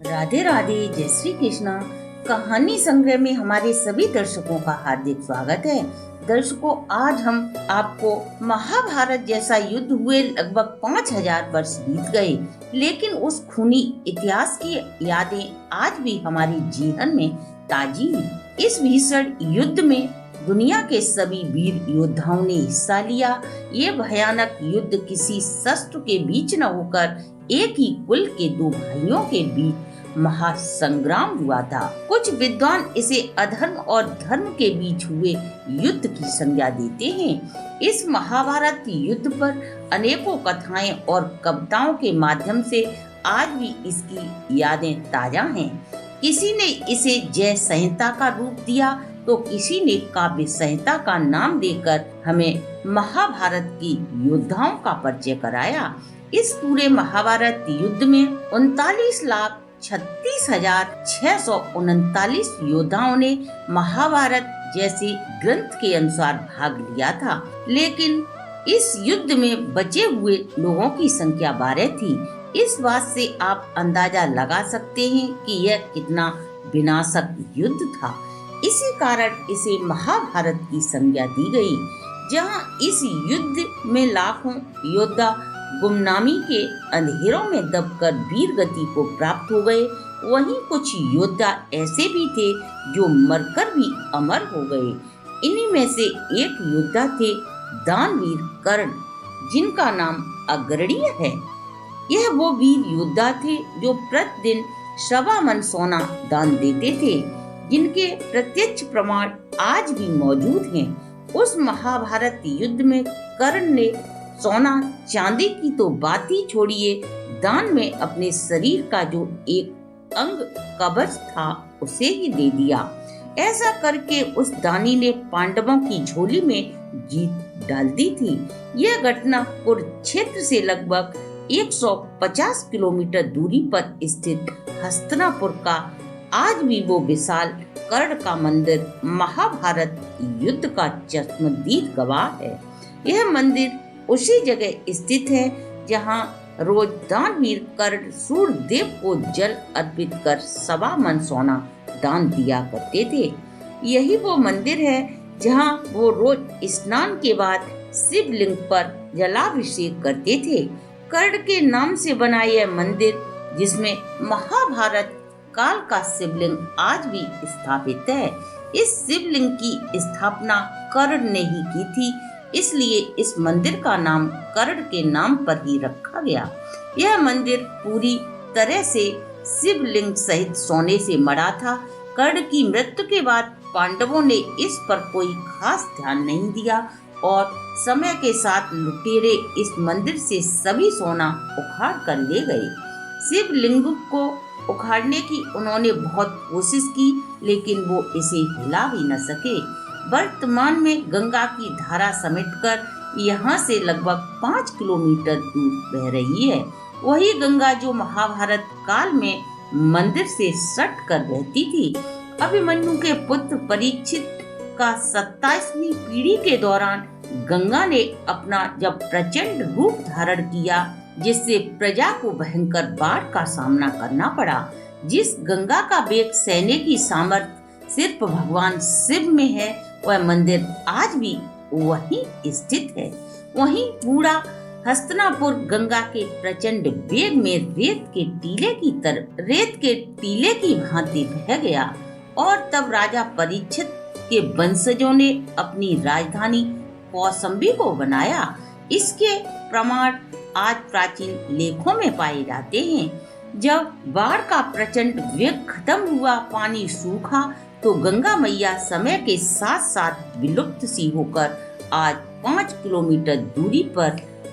राधे राधे, जय श्री कृष्णा। कहानी संग्रह में हमारे सभी दर्शकों का हार्दिक स्वागत है। दर्शकों, आज हम आपको महाभारत जैसा युद्ध हुए लगभग 5000 वर्ष बीत गए, लेकिन उस खूनी इतिहास की यादें आज भी हमारी जीवन में ताजी हैं। इस भीषण युद्ध में दुनिया के सभी वीर योद्धाओं ने हिस्सा लिया। ये भयानक युद्ध किसी शस्त्र के बीच न होकर एक ही कुल के दो भाइयों के बीच महासंग्राम हुआ था। कुछ विद्वान इसे अधर्म और धर्म के बीच हुए युद्ध की संज्ञा देते हैं। इस महाभारत युद्ध पर अनेकों कथाएं और कविताओं के माध्यम से आज भी इसकी यादें ताजा हैं। किसी ने इसे जय संहिता का रूप दिया तो किसी ने काव्य संहिता का नाम देकर हमें महाभारत की योद्धाओं का परिचय कराया। इस पूरे महाभारत युद्ध में 39,36,639 योद्धाओं ने महाभारत जैसे ग्रंथ के अनुसार भाग लिया था, लेकिन इस युद्ध में बचे हुए लोगों की संख्या 12 थी। इस बात से आप अंदाजा लगा सकते हैं कि यह कितना विनाशक युद्ध था। इसी कारण इसे महाभारत की संज्ञा दी गई। जहां इस युद्ध में लाखों योद्धा गुमनामी के अंधेरों में दबकर वीर गति को प्राप्त हो गए, वहीं कुछ योद्धा ऐसे भी थे जो मरकर भी अमर हो गए। इन्हीं में से एक योद्धा थे दानवीर कर्ण, जिनका नाम अग्रणीय है। यह वो वीर योद्धा थे जो प्रतिदिन 1.25 मन सोना दान देते थे, जिनके प्रत्यक्ष प्रमाण आज भी मौजूद हैं। उस महाभारत युद्ध में कर्ण ने सोना चांदी की तो बात ही छोड़िए, दान में अपने शरीर का जो एक अंग कवच था उसे ही दे दिया। ऐसा करके उस दानी ने पांडवों की झोली में जीत डाल दी थी। यह घटना कुरुक्षेत्र से लगभग 150 किलोमीटर दूरी पर स्थित हस्तिनापुर का आज भी वो विशाल कर्ण का मंदिर महाभारत युद्ध का चश्मदीद गवाह है। यह मंदिर उसी जगह स्थित है जहां रोज दानवीर कर्ण सूर्यदेव को जल अर्पित कर 1.25 मन सोना दान दिया करते थे। यही वो मंदिर है जहां वो रोज स्नान के बाद शिवलिंग पर जलाभिषेक करते थे। कर्ण के नाम से बना यह मंदिर, जिसमें महाभारत काल का शिवलिंग आज भी स्थापित है। इस शिवलिंग की स्थापना कर्ण ने ही की थी, इसलिए इस मंदिर का नाम कर्ण के नाम पर ही रखा गया। यह मंदिर पूरी तरह से शिवलिंग सहित सोने से मढ़ा था। कर्ण की मृत्यु के बाद पांडवों ने इस पर कोई खास ध्यान नहीं दिया और समय के साथ लुटेरे इस मंदिर से सभी सोना उखाड़ कर ले गए। शिवलिंग को उखाड़ने की उन्होंने बहुत कोशिश की, लेकिन वो इसे हिला भी न सके। वर्तमान में गंगा की धारा समेटकर यहाँ से लगभग 5 किलोमीटर दूर बह रही है। वही गंगा जो महाभारत काल में मंदिर से सट कर बहती थी। अभिमन्यु के पुत्र परीक्षित का 27वीं पीढ़ी के दौरान गंगा ने अपना जब प्रचंड रूप धारण किया, जिससे प्रजा को भयंकर बाढ़ का सामना करना पड़ा। जिस गंगा का वेग सहने की सामर्थ्य सिर्फ भगवान शिव में है, वह मंदिर आज भी वहीं स्थित है। वहीं पूरा हस्तिनापुर गंगा के प्रचंड वेग में रेत के टीले की भांति बह गया और तब राजा परीक्षित के वंशजों ने अपनी राजधानी कौशाम्बी को बनाया। इसके प्रमाण आज प्राचीन लेखों में पाए जाते हैं। जब बाढ़ का प्रचंड वेग खत्म हुआ, पानी सूखा, तो गंगा मैया समय के साथ साथ विलुप्त सी होकर आज 5 किलोमीटर दूरी पर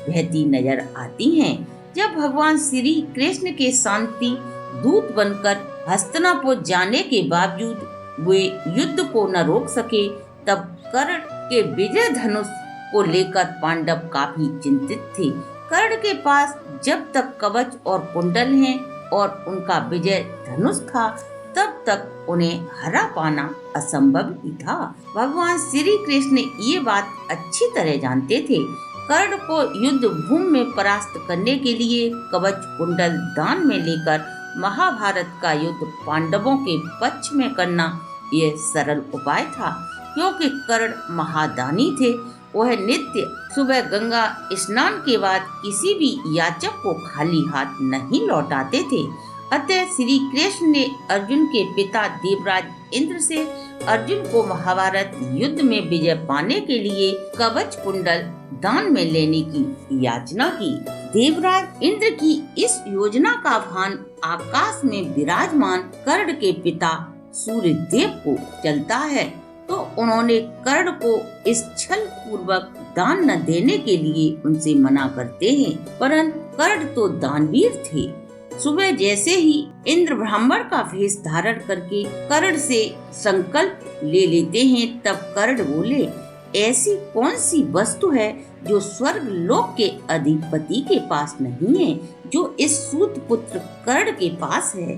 बहती नजर आती हैं। जब भगवान श्री कृष्ण के शांति दूत बनकर हस्तिनापुर जाने के बावजूद वे युद्ध को न रोक सके, तब कर्ण के विजय धनुष को लेकर पांडव काफी चिंतित थे। कर्ण के पास जब तक कवच और कुंडल हैं और उनका विजय धनुष था, तब तक उन्हें हरा पाना असंभव ही था। भगवान श्री कृष्ण ये बात अच्छी तरह जानते थे। कर्ण को युद्ध भूमि में परास्त करने के लिए कवच कुंडल दान में लेकर महाभारत का युद्ध पांडवों के पक्ष में करना यह सरल उपाय था, क्योंकि कर्ण महादानी थे। वह नित्य सुबह गंगा स्नान के बाद किसी भी याचक को खाली हाथ नहीं लौटाते थे। अतः श्री कृष्ण ने अर्जुन के पिता देवराज इंद्र से अर्जुन को महाभारत युद्ध में विजय पाने के लिए कवच कुंडल दान में लेने की याचना की। देवराज इंद्र की इस योजना का भान आकाश में विराजमान कर्ण के पिता सूर्य देव को चलता है, तो उन्होंने कर्ण को इस छल पूर्वक दान न देने के लिए उनसे मना करते हैं। परंतु कर्ण तो दानवीर थे। सुबह जैसे ही इंद्र ब्राह्मण का वेश धारण करके कर्ण से संकल्प ले लेते हैं, तब कर्ण बोले, ऐसी कौन सी वस्तु है जो स्वर्ग लोक के अधिपति के पास नहीं है, जो इस सूत पुत्र कर्ण के पास है।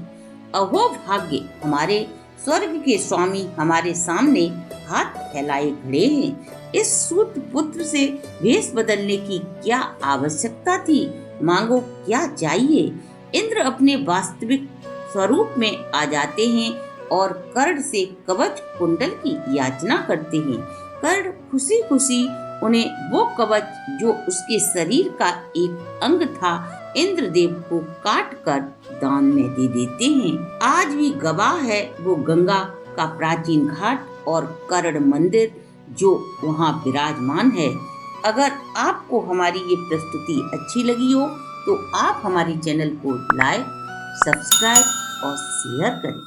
अहो भाग्य, हमारे स्वर्ग के स्वामी हमारे सामने हाथ फैलाए खड़े हैं। इस सूत पुत्र से वेश बदलने की क्या आवश्यकता थी? मांगो क्या चाहिए। इंद्र अपने वास्तविक स्वरूप में आ जाते हैं और कर्ण से कवच कुंडल की याचना करते हैं। कर्ण खुशी खुशी उन्हें वो कवच जो उसके शरीर का एक अंग था इंद्रदेव को काट कर दान में दे देते हैं। आज भी गवाह है वो गंगा का प्राचीन घाट और कर्ण मंदिर जो वहाँ विराजमान है। अगर आपको हमारी ये प्रस्तुति अच्छी लगी हो तो आप हमारे चैनल को लाइक, सब्सक्राइब और शेयर करें।